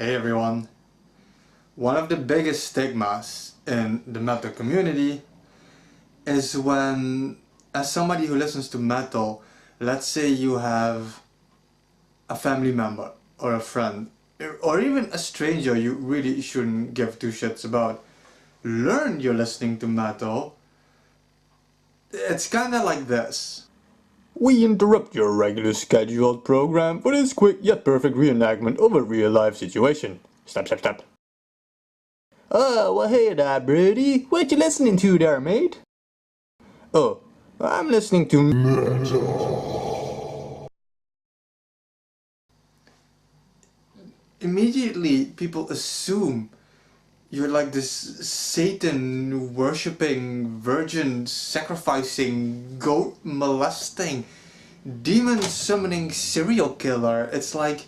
Hey everyone. One of the biggest stigmas in the metal community is when, as somebody who listens to metal, let's say you have a family member or a friend or even a stranger you really shouldn't give two shits about, learn you're listening to metal. It's kinda like this. We interrupt your regular scheduled program for this quick yet perfect reenactment of a real-life situation. Stop, stop, stop. Oh, well hey there, Brody. What you listening to there, mate? Oh, I'm listening to metal. Immediately, people assume you're like this Satan worshipping, virgin sacrificing, goat molesting, demon summoning serial killer. It's like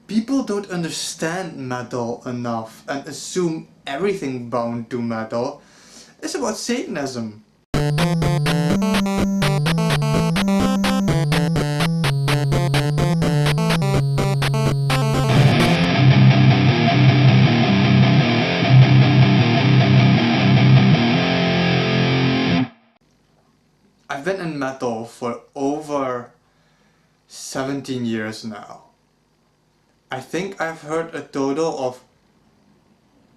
people don't understand metal enough and assume everything bound to metal is about Satanism. I've been in metal for over 17 years now. I think I've heard a total of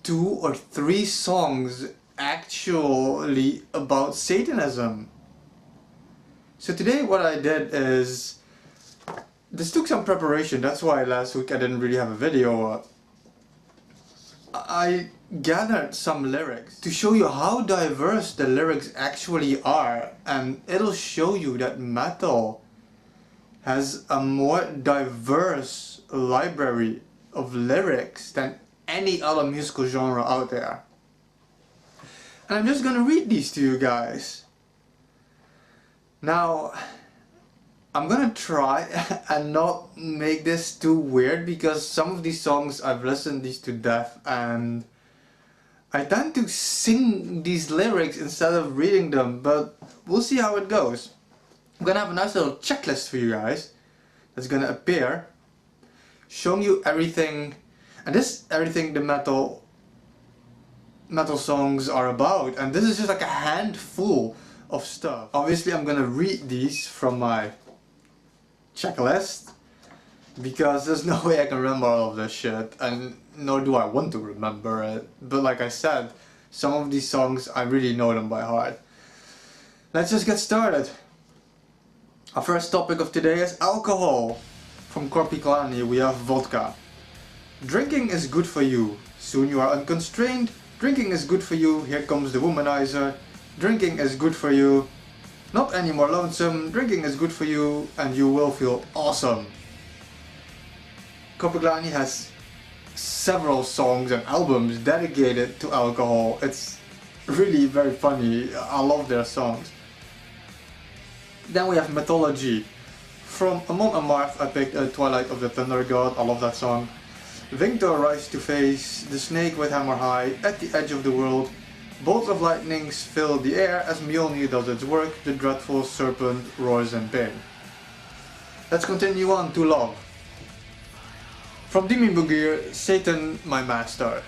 2 or 3 songs actually about Satanism. So today what I did is, this took some preparation, that's why last week I didn't really have a video. I gathered some lyrics to show you how diverse the lyrics actually are, and it'll show you that metal has a more diverse library of lyrics than any other musical genre out there. And I'm just gonna read these to you guys. Now, I'm gonna try and not make this too weird because some of these songs I've listened these to death and I tend to sing these lyrics instead of reading them, but we'll see how it goes. I'm gonna have a nice little checklist for you guys that's gonna appear, showing you everything, and this everything the metal songs are about, and this is just like a handful of stuff. Obviously I'm gonna read these from my checklist because there's no way I can remember all of this shit, and nor do I want to remember it. But like I said, some of these songs I really know them by heart. Let's just get started. Our first topic of today is alcohol. From Korpiklani we have vodka. Drinking is good for you. Soon you are unconstrained. Drinking is good for you. Here comes the womanizer. Drinking is good for you. Not any more lonesome. Drinking is good for you and you will feel awesome. Korpiklani has several songs and albums dedicated to alcohol. It's really very funny. I love their songs. Then we have Mythology. From Amon Amarth I picked Twilight of the Thunder God. I love that song. Victor rise to face the snake with hammer high at the edge of the world. Bolts of lightnings fill the air as Mjolnir does its work. The dreadful serpent roars in pain. Let's continue on to Love. From Dimi Bugir, Satan my master.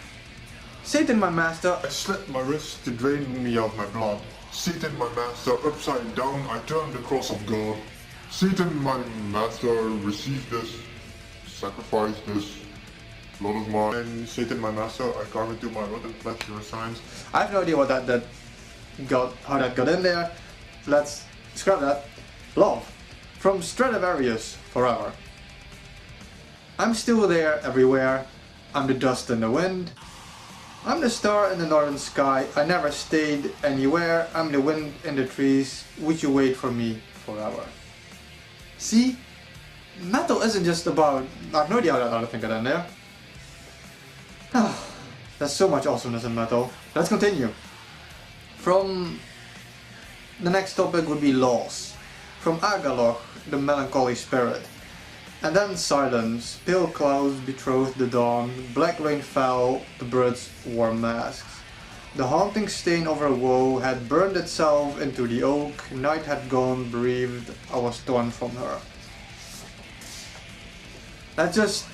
Satan my master, I slit my wrist to drain me of my blood. Satan my master, upside down I turned the cross of God. Satan my master, receive this, sacrifice this, blood of mine. And Satan my master, I carve into my rotten flesh your signs. I have no idea what how that got in there. Let's scrap that. Love. From Stradivarius, Forever. I'm still there everywhere. I'm the dust in the wind. I'm the star in the northern sky. I never stayed anywhere. I'm the wind in the trees. Would you wait for me forever? See? Metal isn't just about... I have no idea how that other thing got in there. There's so much awesomeness in metal. Let's continue. From... the next topic would be Laws. From Agaloch, the melancholy spirit. And then silence, pale clouds betrothed the dawn, black rain fell, the birds wore masks. The haunting stain of her woe had burned itself into the oak, night had gone, bereaved, I was torn from her. Let's just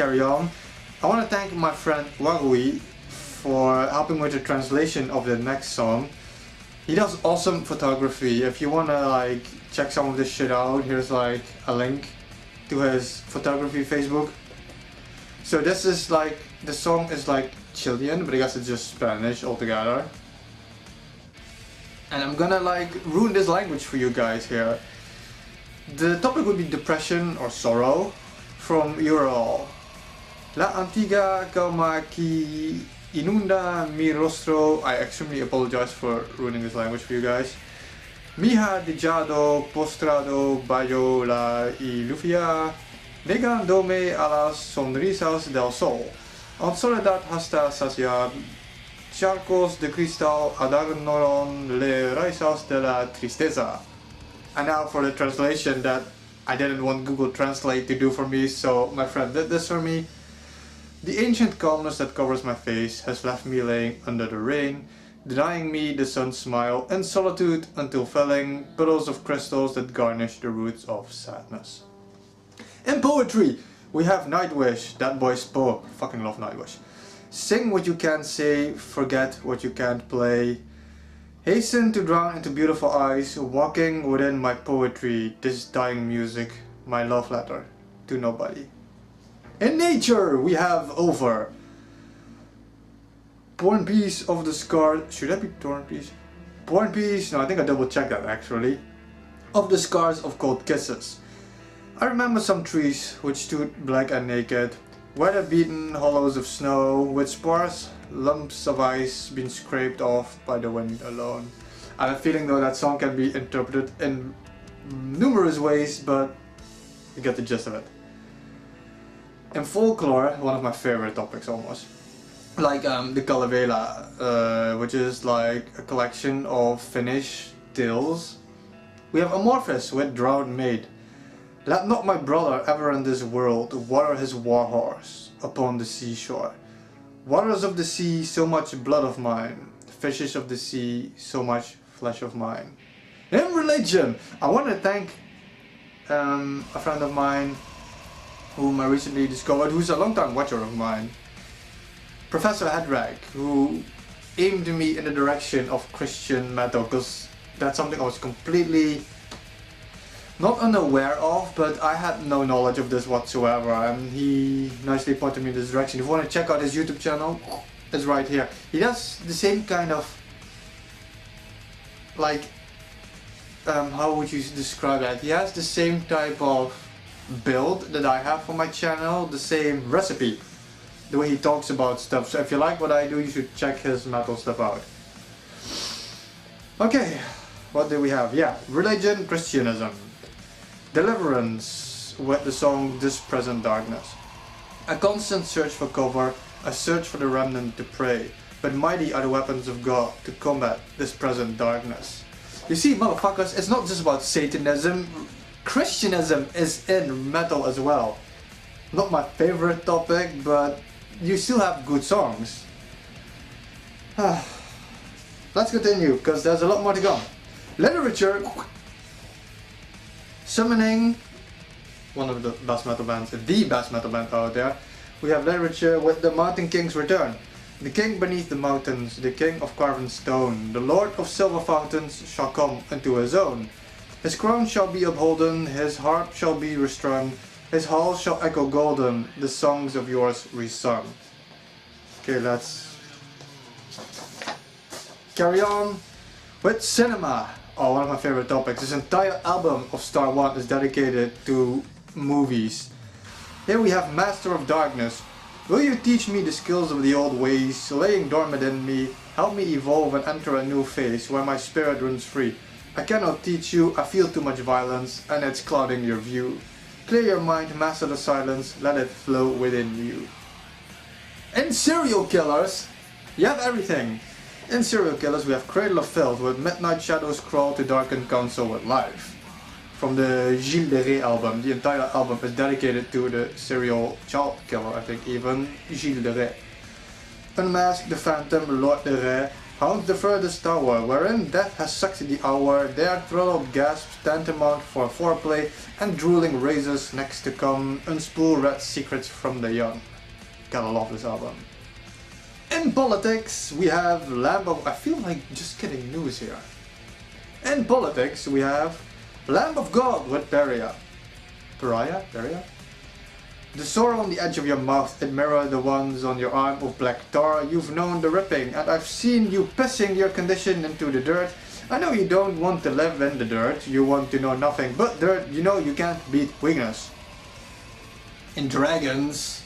carry on, I want to thank my friend Warui for helping with the translation of the next song. He does awesome photography. If you want to like check some of this shit out, here's like a link to his photography Facebook. So this is like, the song is like Chilean, but I guess it's just Spanish altogether. And I'm gonna like ruin this language for you guys here. The topic would be depression or sorrow from Ural. La antiga calma que inunda mi rostro. I extremely apologize for ruining this language for you guys. Mija dejado postrado bajo la lluvia, negándome a las sonrisas del sol. En soledad hasta saciar, charcos de cristal adornaron las raíces de la tristeza. And now for the translation that I didn't want Google Translate to do for me, so my friend did this for me. The ancient calmness that covers my face has left me laying under the rain, denying me the sun's smile in solitude until felling puddles of crystals that garnish the roots of sadness. In poetry, we have Nightwish, that boy's poem. Fucking love Nightwish. Sing what you can't say, forget what you can't play. Hasten to drown into beautiful eyes, walking within my poetry, this dying music, my love letter to nobody. In nature, we have Over. Torn piece of the scar. Should that be torn piece? Torn piece? No, I think I double checked that actually. Of the scars of cold kisses. I remember some trees which stood black and naked, weather-beaten hollows of snow, with sparse lumps of ice being scraped off by the wind alone. I have a feeling though that song can be interpreted in numerous ways, but you get the gist of it. In Folklore, one of my favorite topics almost, like the Calavela, which is like a collection of Finnish tales. We have Amorphous with Drowned Maid. Let not my brother ever in this world water his warhorse upon the seashore. Waters of the sea, so much blood of mine. Fishes of the sea, so much flesh of mine. In religion, I want to thank a friend of mine whom I recently discovered, who's a long-time watcher of mine, Professor Hadrag, who aimed me in the direction of Christian metal, because that's something I was completely not unaware of, but I had no knowledge of this whatsoever, and he nicely pointed me in this direction. If you want to check out his YouTube channel, it's right here. He does the same kind of, like, how would you describe that? He has the same type of build that I have for my channel, the same recipe, the way he talks about stuff. So if you like what I do, you should check his metal stuff out. Okay, what do we have? Yeah, religion, Christianism. Deliverance with the song This Present Darkness. A constant search for cover, a search for the remnant to pray, but mighty are the weapons of God to combat this present darkness. You see, motherfuckers, it's not just about Satanism. Christianism is in metal as well. Not my favorite topic, but you still have good songs. Let's continue, because there's a lot more to come. Literature. Summoning, one of the best metal bands, the best metal band out there. We have literature with the Mountain King's return. The king beneath the mountains, the king of carven stone, the lord of silver fountains shall come into his own. His crown shall be upholden, his harp shall be restrung, his halls shall echo golden, the songs of yours resung. Okay, let's carry on with cinema. Oh, one of my favorite topics. This entire album of Star One is dedicated to movies. Here we have Master of Darkness. Will you teach me the skills of the old ways, laying dormant in me, help me evolve and enter a new phase where my spirit runs free. I cannot teach you, I feel too much violence, and it's clouding your view. Clear your mind, master the silence, let it flow within you. In Serial Killers, you have everything. In Serial Killers we have Cradle of Filth with Midnight Shadows Crawl to Darken Council with Life. From the Gilles de Ré album, the entire album is dedicated to the serial child killer, I think even, Gilles de Ré. Unmask the Phantom, Lord de Ré, Hound the furthest tower, wherein death has sucked the hour, their throttled gasps tantamount for foreplay, and drooling razors next to come, unspool red secrets from the young. Gotta love this album. In politics, we have Lamb of... I feel like just getting news here. In politics, we have Lamb of God with Pariah. Pariah? The sore on the edge of your mouth, it mirrors the ones on your arm of black tar. You've known the ripping, and I've seen you pissing your condition into the dirt. I know you don't want to live in the dirt, you want to know nothing but dirt. You know you can't beat weakness. In Dragons,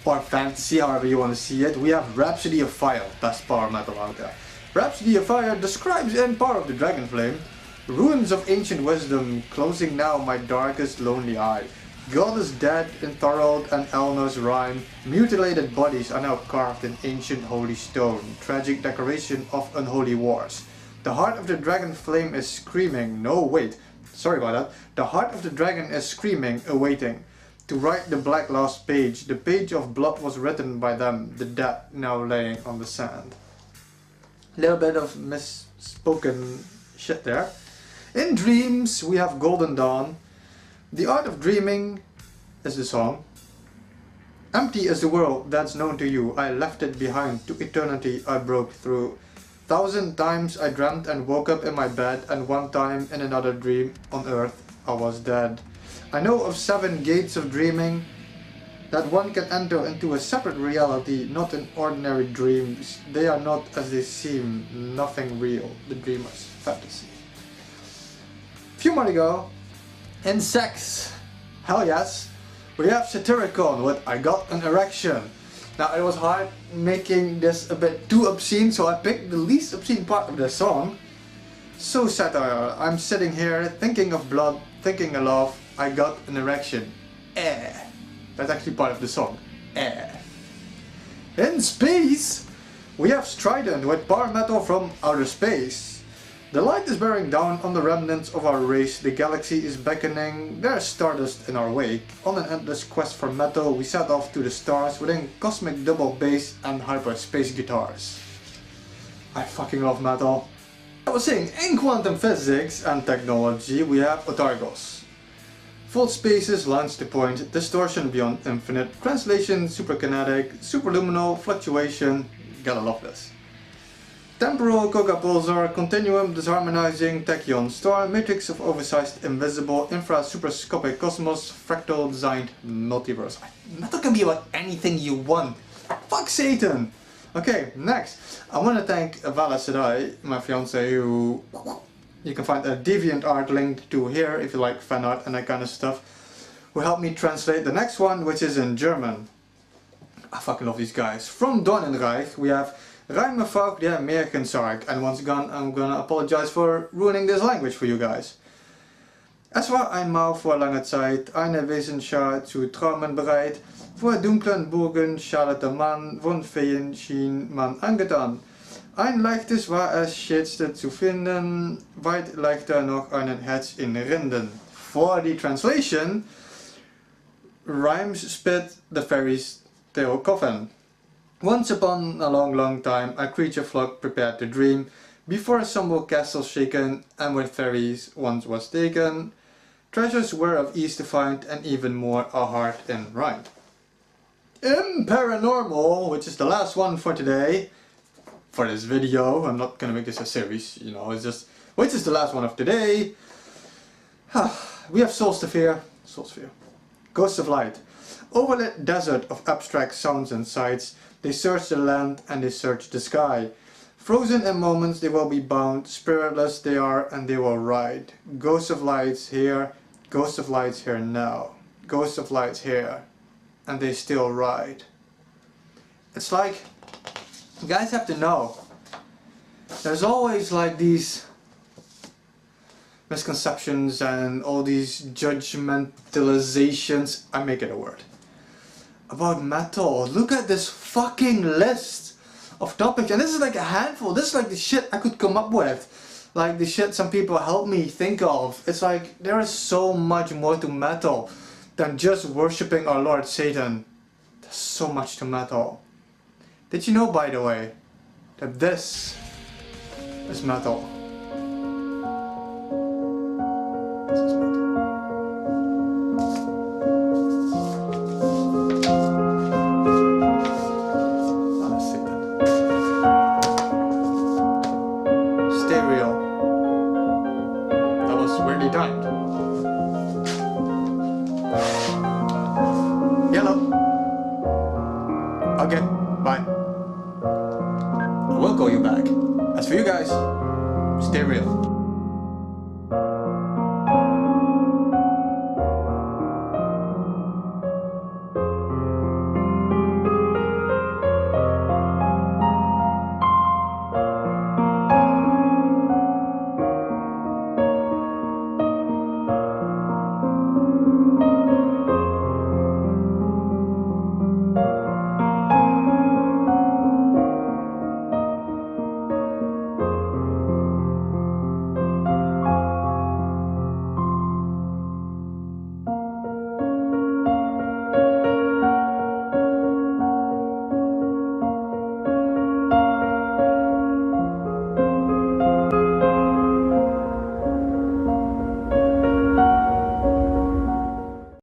or fantasy, however you want to see it, we have Rhapsody of Fire, best power metal out there. Rhapsody of Fire describes in Power of the Dragon Flame, ruins of ancient wisdom, closing now my darkest lonely eye. God is dead, enthralled, and Elnor's rhyme. Mutilated bodies are now carved in ancient holy stone. Tragic decoration of unholy wars. The heart of the dragon flame is screaming. No, wait. Sorry about that. The heart of the dragon is screaming, awaiting. To write the black last page. The page of blood was written by them. The dead now laying on the sand. Little bit of misspoken shit there. In Dreams, we have Golden Dawn. The Art of Dreaming is the song. Empty is the world that's known to you. I left it behind. To eternity I broke through. 1,000 times I dreamt and woke up in my bed, and one time in another dream on earth I was dead. I know of 7 gates of dreaming that one can enter into a separate reality, not an ordinary dream. They are not as they seem, nothing real. The dreamer's fantasy. A few more to go. In sex, hell yes, we have Satyricon with I Got an Erection. Now it was hard making this a bit too obscene, so I picked the least obscene part of the song. So satire, I'm sitting here thinking of blood, thinking of love, I got an erection. That's actually part of the song. In space, we have Strident with power metal from outer space. The light is bearing down on the remnants of our race, the galaxy is beckoning, there's stardust in our wake. On an endless quest for metal, we set off to the stars within cosmic double bass and hyperspace guitars. I fucking love metal. I was saying, in quantum physics and technology, we have Otargos. Full spaces, lines to point, distortion beyond infinite, translation, superkinetic, superluminal, fluctuation, gotta love this. Temporal Coca-Pulsar, continuum disharmonizing tachyon star, matrix of oversized invisible, infra-superscopic cosmos, fractal designed multiverse. Metal can be about anything you want. Fuck Satan! Okay, next. I want to thank Vala Sedai, my fiance, who you can find a DeviantArt link to here if you like fan art and that kind of stuff, who helped me translate the next one, which is in German. I fucking love these guys. From Dornenreich, we have Ruim mevrouw der Märchensarg, and once again I'm gonna apologize for ruining this language for you guys. Es war einmal vor langer Zeit eine Wesenschar zu Träumen bereit, vor dunklen Burgen schalete Mann, von Feen schien man angetan. Ein leichtes war es schätzte zu finden, weit leichter noch einen Herz in Rinden. For the translation, rhymes spit the fairies' tale coffin. Once upon a long time, a creature flock prepared to dream, before a sombre castle shaken, and where fairies once was taken. Treasures were of ease to find, and even more a heart in rhyme. In Paranormal, which is the last one for today, for this video, I'm not gonna make this a series, you know, it's just, which is the last one of today. We have Soulsphere, Ghosts of Light. Overlit desert of abstract sounds and sights, they search the land and they search the sky. Frozen in moments they will be bound, spiritless they are and they will ride. Ghosts of lights here, ghosts of lights here now. Ghosts of lights here, and they still ride. It's like, you guys have to know, there's always like these misconceptions and all these judgmentalizations, I make it a word, about metal. Look at this fucking list of topics, and this is like a handful. This is like the shit I could come up with, like the shit some people help me think of. It's like there is so much more to metal than just worshipping our Lord Satan. There's so much to metal. Did you know, by the way, that this is metal. This is metal. Oh, let's see then. Stereo. That was weirdly timed. Yellow. Okay, bye. I will call you back. As for you guys, stay real.